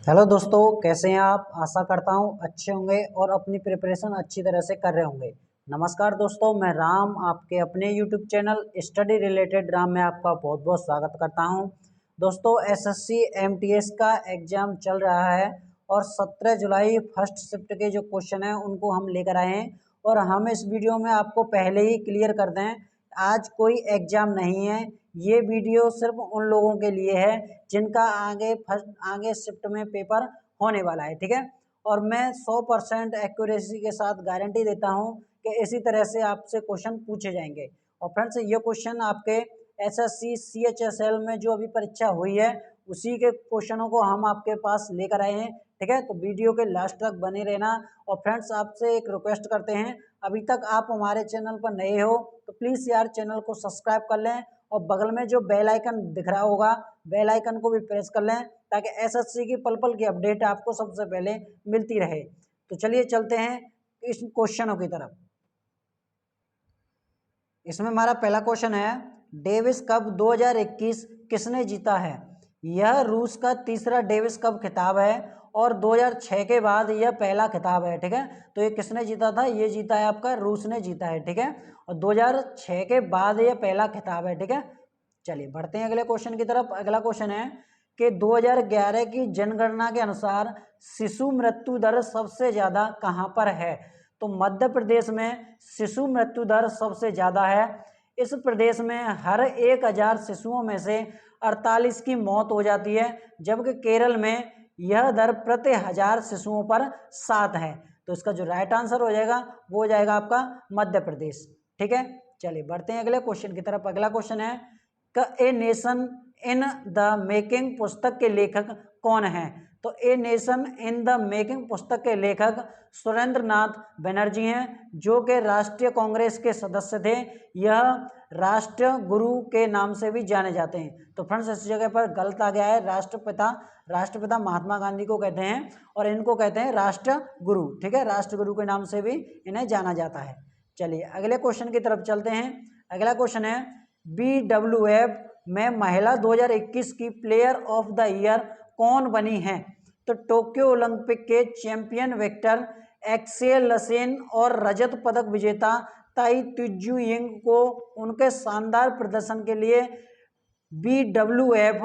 Hello दोस्तों, कैसे हैं आप। आशा करता हूँ अच्छे होंगे और अपनी प्रिपरेशन अच्छी तरह से कर रहे होंगे। नमस्कार दोस्तों, मैं राम आपके अपने YouTube channel study related Ram में आपका बहुत बहुत स्वागत करता हूँ। दोस्तों, एसएससी एमटीएस का एग्जाम चल रहा है और 17 जुलाई फर्स्ट शिफ्ट के जो क्वेश्चन हैं उनको हम लेकर आए हैं और हम इस वीडियो में आपको पहले ही क्लियर कर दें, आज कोई एग्जाम नहीं है। ये वीडियो सिर्फ उन लोगों के लिए है जिनका आगे शिफ्ट में पेपर होने वाला है, ठीक है। और मैं 100% एक्यूरेसी के साथ गारंटी देता हूँ कि इसी तरह से आपसे क्वेश्चन पूछे जाएंगे। और फ्रेंड्स, ये क्वेश्चन आपके एसएससी सीएचएसएल में जो अभी परीक्षा हुई है उसी के क्वेश्चनों को हम आपके पास लेकर आए हैं, ठीक है। तो वीडियो के लास्ट तक बने रहना। और फ्रेंड्स, आपसे एक रिक्वेस्ट करते हैं, अभी तक आप हमारे चैनल पर नए हो तो प्लीज़ यार चैनल को सब्सक्राइब कर लें और बगल में जो बेल आइकन दिख रहा होगा बेल आइकन को भी प्रेस कर लें ताकि एसएससी की पल पल की अपडेट आपको सबसे पहले मिलती रहे। तो चलिए चलते हैं इस क्वेश्चनों की तरफ। इसमें हमारा पहला क्वेश्चन है, डेविस कप 2021 किसने जीता है। यह रूस का तीसरा डेविस कप खिताब है और 2006 के बाद यह पहला खिताब है, ठीक है। तो ये किसने जीता था, ये जीता है आपका रूस ने जीता है, ठीक है। और 2006 के बाद यह पहला खिताब है, ठीक है। चलिए बढ़ते हैं अगले क्वेश्चन की तरफ। अगला क्वेश्चन है कि 2011 की जनगणना के अनुसार शिशु मृत्यु दर सबसे ज्यादा कहां पर है। तो मध्य प्रदेश में शिशु मृत्यु दर सबसे ज्यादा है। इस प्रदेश में हर 1000 शिशुओं में से 48 की मौत हो जाती है, जबकि केरल में यह दर प्रति 1000 शिशुओं पर 7 है। तो इसका जो राइट आंसर हो जाएगा वो हो जाएगा आपका मध्य प्रदेश, ठीक है। चलिए बढ़ते हैं अगले क्वेश्चन की तरफ। अगला क्वेश्चन है, a nation in the making पुस्तक के लेखक कौन है। तो a nation in the making पुस्तक के लेखक सुरेंद्र नाथ बनर्जी हैं, जो कि राष्ट्रीय कांग्रेस के सदस्य थे। यह राष्ट्र गुरु के नाम से भी जाने जाते हैं। तो फ्रेंड्स, इस जगह पर गलत आ गया है। राष्ट्रपिता महात्मा गांधी को कहते हैं और इनको कहते हैं राष्ट्र गुरु, ठीक है। राष्ट्र गुरु के नाम से भी इन्हें जाना जाता है। चलिए अगले क्वेश्चन की तरफ चलते हैं। अगला क्वेश्चन है, BWF में महिला 2021 की प्लेयर ऑफ द ईयर कौन बनी है। तो टोक्यो ओलंपिक के चैंपियन वेक्टर एक्सेल लसेन और रजत पदक विजेता ताई तुजू यिंग को उनके शानदार प्रदर्शन के लिए BWF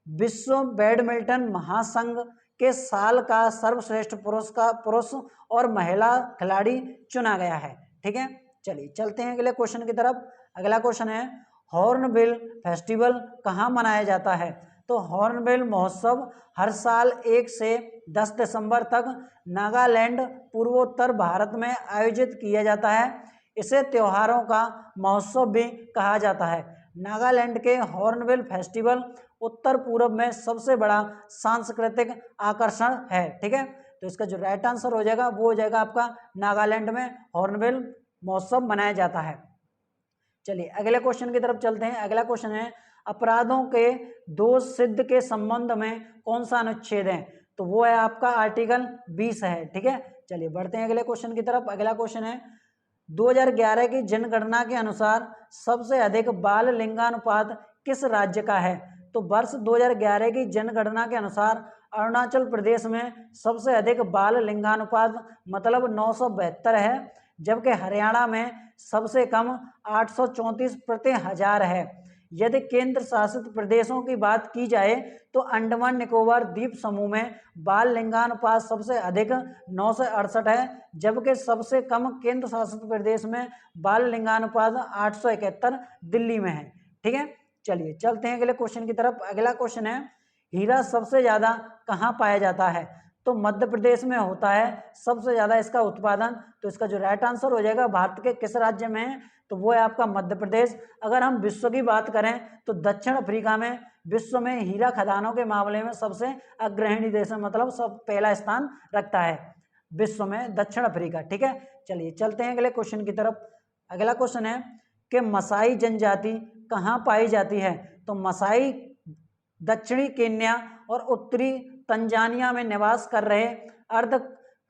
विश्व बैडमिंटन महासंघ के साल का सर्वश्रेष्ठ पुरुष और महिला खिलाड़ी चुना गया है, ठीक है। चलिए चलते हैं अगले क्वेश्चन की तरफ। अगला क्वेश्चन है, हॉर्नबिल फेस्टिवल कहाँ मनाया जाता है। तो हॉर्नबिल महोत्सव हर साल 1 से 10 दिसंबर तक नागालैंड पूर्वोत्तर भारत में आयोजित किया जाता है। इसे त्योहारों का महोत्सव भी कहा जाता है। नागालैंड के हॉर्नबिल फेस्टिवल उत्तर पूर्व में सबसे बड़ा सांस्कृतिक आकर्षण है, ठीक है। तो इसका जो राइट आंसर हो जाएगा वो हो जाएगा आपका नागालैंड में हॉर्नबिल महोत्सव मनाया जाता है। चलिए अगले क्वेश्चन की तरफ चलते हैं। अगला क्वेश्चन है, अपराधों के दोष सिद्ध के संबंध में कौन सा अनुच्छेद है। तो वो है आपका आर्टिकल 20 है, ठीक है। चलिए बढ़ते हैं अगले क्वेश्चन की तरफ। अगला क्वेश्चन है, 2011 की जनगणना के अनुसार सबसे अधिक बाल लिंगानुपात किस राज्य का है। तो वर्ष 2011 की जनगणना के अनुसार अरुणाचल प्रदेश में सबसे अधिक बाल लिंगानुपात मतलब 972 है, जबकि हरियाणा में सबसे कम 834 प्रति हजार है। यदि केंद्र शासित प्रदेशों की बात की जाए तो अंडमान निकोबार द्वीप समूह में बाल लिंगानुपात सबसे अधिक 968 है, जबकि सबसे कम केंद्र शासित प्रदेश में बाल लिंगानुपात 871 दिल्ली में है, ठीक है। चलिए चलते हैं अगले क्वेश्चन की तरफ। अगला क्वेश्चन है, हीरा सबसे ज्यादा कहाँ पाया जाता है। तो मध्य प्रदेश में होता है सबसे ज्यादा इसका उत्पादन। तो इसका जो राइट आंसर हो जाएगा भारत के किस राज्य में है, तो वो है आपका मध्य प्रदेश। अगर हम विश्व की बात करें तो दक्षिण अफ्रीका में विश्व में हीरा खदानों के मामले में सबसे अग्रणी देश है, मतलब सब पहला स्थान रखता है विश्व में दक्षिण अफ्रीका, ठीक है। चलिए चलते हैं अगले क्वेश्चन की तरफ। अगला क्वेश्चन है कि मसाई जनजाति कहाँ पाई जाती है। तो मसाई दक्षिणी केन्या और उत्तरी तंजानिया में निवास कर रहे अर्ध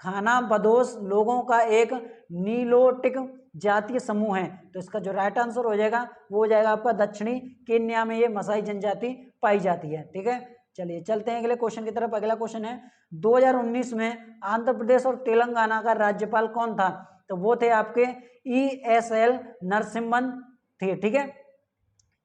खाना बदोश लोगों का एक नीलोटिक जातीय समूह है। तो इसका जो राइट आंसर हो जाएगा वो हो जाएगा आपका दक्षिणी केन्या में ये मसाई जनजाति पाई जाती है, ठीक है। चलिए चलते हैं अगले क्वेश्चन की तरफ। अगला क्वेश्चन है 2019 में आंध्र प्रदेश और तेलंगाना का राज्यपाल कौन था? तो वो थे आपके ESL नरसिम्हन थे, ठीक है।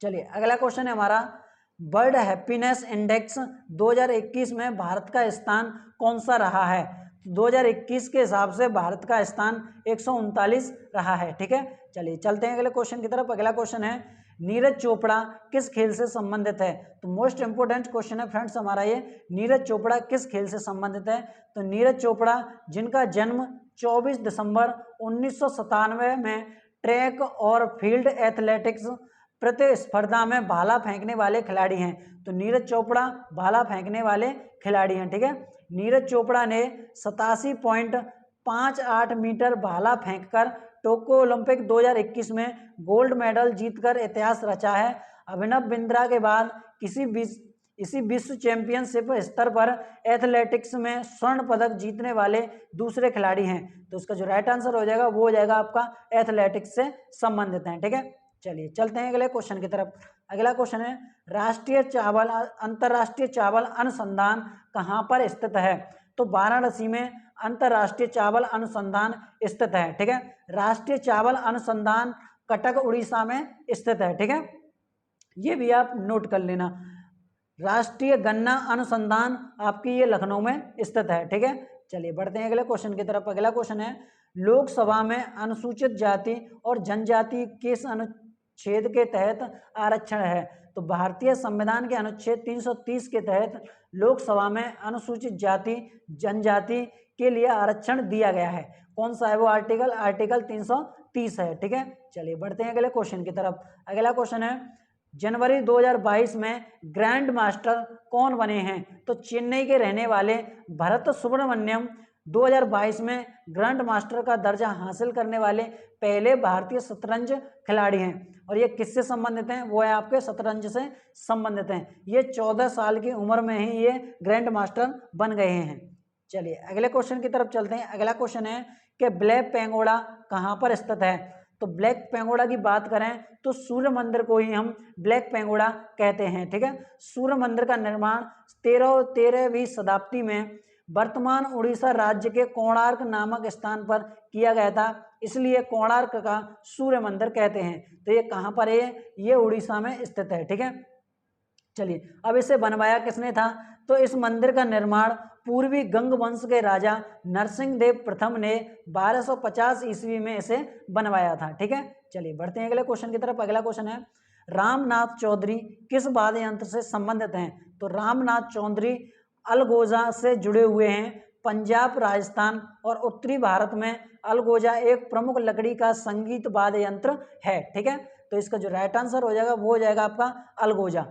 चलिए अगला क्वेश्चन है हमारा, वर्ल्ड हैप्पीनेस इंडेक्स 2021 में भारत का स्थान कौन सा रहा है? 2021 के हिसाब से भारत का स्थान 139 रहा है, ठीक है। चलिए चलते हैं अगले क्वेश्चन की तरफ। अगला क्वेश्चन है, नीरज चोपड़ा किस खेल से संबंधित है? तो मोस्ट इंपोर्टेंट क्वेश्चन है फ्रेंड्स हमारा ये, नीरज चोपड़ा किस खेल से संबंधित है? तो नीरज चोपड़ा जिनका जन्म 24 दिसंबर 1997 में ट्रैक और फील्ड एथलेटिक्स प्रतिस्पर्धा में भाला फेंकने वाले खिलाड़ी हैं। तो नीरज चोपड़ा भाला फेंकने वाले खिलाड़ी हैं, ठीक है। नीरज चोपड़ा ने 87.58 मीटर भाला फेंककर टोक्यो ओलंपिक 2021 में गोल्ड मेडल जीतकर इतिहास रचा है। अभिनव बिंद्रा के बाद इसी विश्व चैंपियनशिप स्तर पर एथलेटिक्स में स्वर्ण पदक जीतने वाले दूसरे खिलाड़ी हैं। तो इसका जो राइट आंसर हो जाएगा वो हो जाएगा आपका एथलेटिक्स से संबंधित हैं, ठीक है। चलिए चलते हैं अगले क्वेश्चन की तरफ। अगला क्वेश्चन है, अंतर्राष्ट्रीय चावल अनुसंधान कहाँ पर स्थित है? तो वाराणसी में अंतर्राष्ट्रीय चावल अनुसंधान स्थित है, ठीक है। राष्ट्रीय चावल अनुसंधान कटक उड़ीसा में स्थित है, ठीक है। ये भी आप नोट कर लेना। राष्ट्रीय गन्ना अनुसंधान आपकी ये लखनऊ में स्थित है, ठीक है। चलिए बढ़ते हैं अगले क्वेश्चन की तरफ। अगला क्वेश्चन है, लोकसभा में अनुसूचित जाति और जनजाति किस अनुच्छेद के तहत आरक्षण है? तो भारतीय संविधान के अनुच्छेद 330 के तहत लोकसभा में अनुसूचित जाति जनजाति के लिए आरक्षण दिया गया है। कौन सा है वो आर्टिकल? आर्टिकल 330 है, ठीक है। चलिए बढ़ते हैं अगले क्वेश्चन की तरफ। अगला क्वेश्चन है, जनवरी 2022 में ग्रैंड मास्टर कौन बने हैं? तो चेन्नई के रहने वाले भरत सुब्रमण्यम 2022 में ग्रैंड मास्टर का दर्जा हासिल करने वाले पहले भारतीय शतरंज खिलाड़ी हैं। और ये किससे संबंधित हैं? वो है आपके शतरंज से संबंधित हैं। ये 14 साल की उम्र में ही ये ग्रैंड मास्टर बन गए हैं। चलिए अगले क्वेश्चन की तरफ चलते हैं। अगला क्वेश्चन है कि ब्लैक पेगोडा कहाँ पर स्थित है? तो ब्लैक पेगोडा की बात करें तो सूर्य मंदिर को ही हम ब्लैक पेगोडा कहते हैं, ठीक है। सूर्य मंदिर का निर्माण 13वीं शताब्दी में वर्तमान उड़ीसा राज्य के कोणार्क नामक स्थान पर किया गया था, इसलिए कोणार्क का सूर्य मंदिर कहते हैं। तो ये कहाँ पर है? ये उड़ीसा में स्थित है, ठीक है। चलिए अब इसे बनवाया किसने था? तो इस मंदिर का निर्माण पूर्वी गंग वंश के राजा नरसिंह देव प्रथम ने 1250 ईस्वी में इसे बनवाया था, ठीक है। चलिए बढ़ते हैं अगले क्वेश्चन की तरफ। अगला क्वेश्चन है, रामनाथ चौधरी किस वाद्य यंत्र से संबंधित हैं? तो रामनाथ चौधरी अलगोजा से जुड़े हुए हैं। पंजाब, राजस्थान और उत्तरी भारत में अलगोजा एक प्रमुख लकड़ी का संगीत वाद्य यंत्र है, ठीक है। तो इसका जो राइट आंसर हो जाएगा वो हो जाएगा आपका अलगोजा।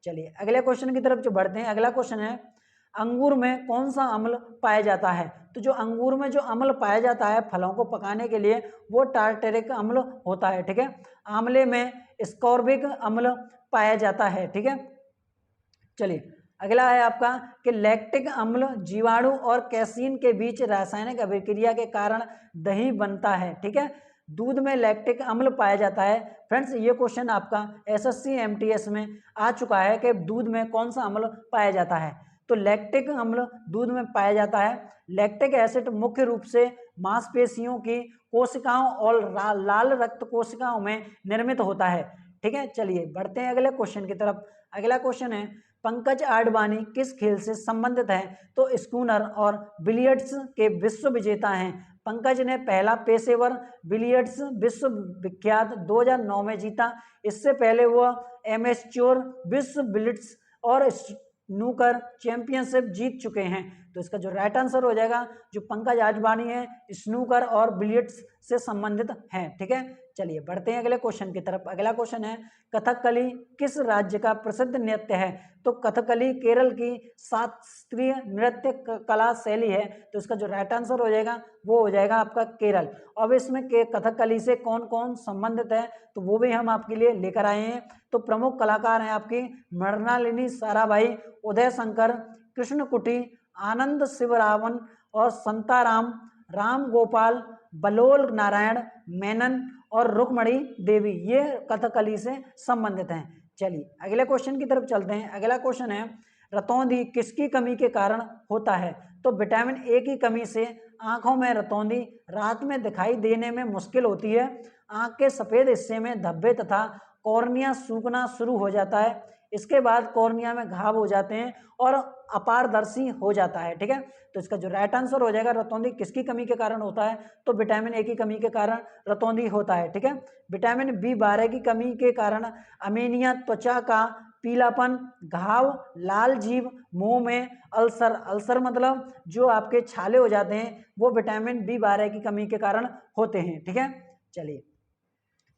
चलिए अगले क्वेश्चन की तरफ जो बढ़ते हैं। अगला क्वेश्चन है, अंगूर में कौन सा अम्ल पाया जाता है? तो जो अंगूर में जो अम्ल पाया जाता है फलों को पकाने के लिए वो टार्टेरिक अम्ल होता है, ठीक है। आंवले में स्कॉर्बिक अम्ल पाया जाता है, ठीक है। चलिए अगला है आपका कि लैक्टिक अम्ल जीवाणु और कैसीन के बीच रासायनिक अभिक्रिया के कारण दही बनता है, ठीक है। दूध में लैक्टिक अम्ल पाया जाता है। फ्रेंड्स ये क्वेश्चन आपका SSC MTS में आ चुका है कि दूध में कौन सा अम्ल पाया जाता है। तो लैक्टिक अम्ल दूध में पाया जाता है। लैक्टिक एसिड मुख्य रूप से मांसपेशियों की कोशिकाओं और लाल रक्त कोशिकाओं में निर्मित होता है, ठीक है। चलिए बढ़ते हैं अगले क्वेश्चन की तरफ। अगला क्वेश्चन है, पंकज आडवाणी किस खेल से संबंधित है? तो स्कूनर और बिलियर्ड्स के विश्व विजेता हैं। पंकज ने पहला पेशेवर बिलियर्ड्स विश्व विख्यात 2009 में जीता। इससे पहले वह एमेच्योर विश्व बिलियर्ड्स और स्नूकर चैंपियनशिप जीत चुके हैं। तो इसका जो राइट आंसर हो जाएगा, जो पंकज आडवाणी है स्नूकर और बिलियर्ड्स से संबंधित हैं, ठीक है। चलिए बढ़ते हैं अगले क्वेश्चन की तरफ। अगला क्वेश्चन है, कथकली किस राज्य का प्रसिद्ध नृत्य है? तो कथकली केरल की शास्त्रीय नृत्य कला शैली है। तो इसका जो राइट आंसर हो जाएगा वो हो जाएगा आपका केरल। अब इसमें कथकली से कौन कौन संबंधित है तो वो भी हम आपके लिए लेकर आए हैं। तो प्रमुख कलाकार हैं आपकी मृणालिनी साराभाई, उदय शंकर, कृष्ण कुटी, आनंद शिवरामन और संताराम, राम गोपाल, बलोल नारायण मेनन और रुक्मणी देवी, ये कथकली से संबंधित हैं। चलिए अगले क्वेश्चन की तरफ चलते हैं। अगला क्वेश्चन है, रतौंधी किसकी कमी के कारण होता है? तो विटामिन ए की कमी से आंखों में रतौंधी रात में दिखाई देने में मुश्किल होती है। आंख के सफेद हिस्से में धब्बे तथा कॉर्निया सूखना शुरू हो जाता है। इसके बाद कॉर्निया में घाव हो जाते हैं और अपारदर्शी हो जाता है। ठीक है, तो इसका जो राइट आंसर हो जाएगा, रतौंधी किसकी कमी के कारण होता है? तो विटामिन ए की कमी के कारण रतौंधी होता है। ठीक है, विटामिन B12 की कमी के कारण अमीनिया, त्वचा का पीलापन, घाव, लाल जीभ, मुंह में अल्सर, अल्सर मतलब जो आपके छाले हो जाते हैं वो विटामिन B12 की कमी के कारण होते हैं। ठीक है, चलिए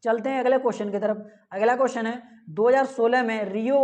चलते हैं अगले क्वेश्चन की तरफ। अगला क्वेश्चन है 2016 में रियो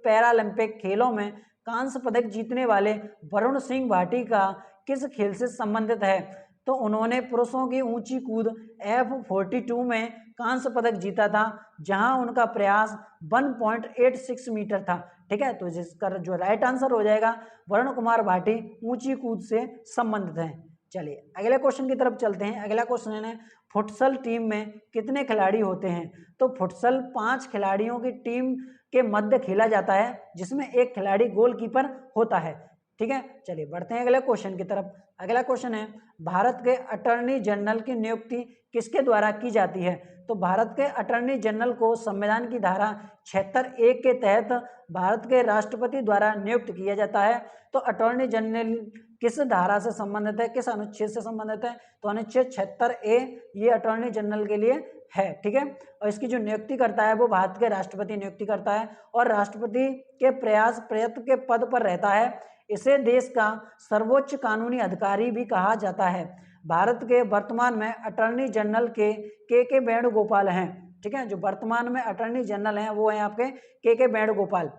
पैरालंपिक खेलों में कांस्य पदक जीतने वाले वरुण सिंह भाटी का किस खेल से संबंधित है? तो उन्होंने पुरुषों की ऊंची कूद F42 में कांस्य पदक जीता था, जहां उनका प्रयास 1.86 मीटर था। ठीक है, तो जिसका जो राइट आंसर हो जाएगा वरुण कुमार भाटी ऊंची कूद से संबंधित है। चलिए अगले क्वेश्चन की तरफ चलते हैं। अगला क्वेश्चन है फुटसल टीम में कितने खिलाड़ी होते हैं? तो फुटसल 5 खिलाड़ियों की टीम के मध्य खेला जाता है, जिसमें एक खिलाड़ी गोलकीपर होता है। ठीक है, चलिए बढ़ते हैं अगले क्वेश्चन की तरफ। अगला क्वेश्चन है भारत के अटॉर्नी जनरल की नियुक्ति किसके द्वारा की जाती है? तो भारत के अटॉर्नी जनरल को संविधान की धारा 76(1) के तहत भारत के राष्ट्रपति द्वारा नियुक्त किया जाता है। तो अटॉर्नी जनरल किस धारा से संबंधित है, किस अनुच्छेद से संबंधित है? तो अनुच्छेद 76(a) ये अटॉर्नी जनरल के लिए है। ठीक है, और इसकी जो नियुक्ति करता है वो भारत के राष्ट्रपति नियुक्ति करता है और राष्ट्रपति के प्रयत्न के पद पर रहता है। इसे देश का सर्वोच्च कानूनी अधिकारी भी कहा जाता है। भारत के वर्तमान में अटॉर्नी जनरल के वेणुगोपाल हैं। ठीक है, जो वर्तमान में अटॉर्नी जनरल हैं वो हैं आपके के वेणुगोपाल।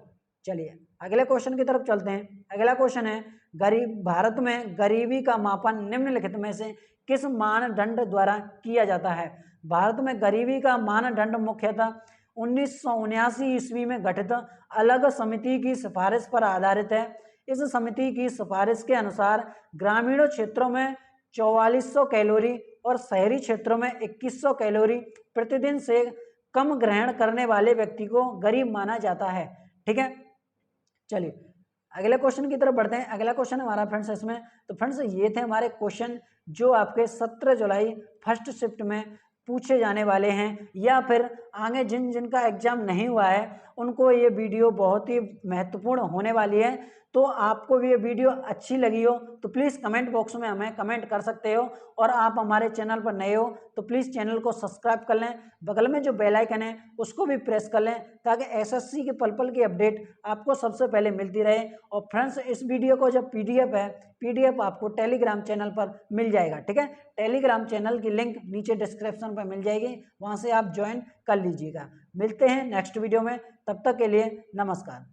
चलिए अगले क्वेश्चन की तरफ चलते हैं। अगला क्वेश्चन है भारत में गरीबी का मापन निम्नलिखित में से किस मानदंड द्वारा किया जाता है? भारत में गरीबी का मानदंड मुख्यतः 1979 ईस्वी में गठित अलग समिति की सिफारिश पर आधारित है। इस समिति की सिफारिश के अनुसार ग्रामीण क्षेत्रों में 4400 कैलोरी और शहरी क्षेत्रों में 2100 कैलोरी प्रतिदिन से कम ग्रहण करने वाले व्यक्ति को गरीब माना जाता है। ठीक है, चलिए अगले क्वेश्चन की तरफ बढ़ते हैं। अगला क्वेश्चन हमारा फ्रेंड्स इसमें, तो फ्रेंड्स ये थे हमारे क्वेश्चन जो आपके 17 जुलाई फर्स्ट शिफ्ट में पूछे जाने वाले हैं, या फिर आगे जिनका एग्जाम नहीं हुआ है उनको ये वीडियो बहुत ही महत्वपूर्ण होने वाली है। तो आपको भी ये वीडियो अच्छी लगी हो तो प्लीज़ कमेंट बॉक्स में हमें कमेंट कर सकते हो, और आप हमारे चैनल पर नए हो तो प्लीज़ चैनल को सब्सक्राइब कर लें, बगल में जो बेल आइकन है उसको भी प्रेस कर लें ताकि एसएससी के पल की अपडेट आपको सबसे पहले मिलती रहे। और फ्रेंड्स इस वीडियो को जब पीडीएफ है, पीडीएफ आपको टेलीग्राम चैनल पर मिल जाएगा। ठीक है, टेलीग्राम चैनल की लिंक नीचे डिस्क्रिप्शन पर मिल जाएगी, वहाँ से आप ज्वाइन कर लीजिएगा। मिलते हैं नेक्स्ट वीडियो में, तब तक के लिए नमस्कार।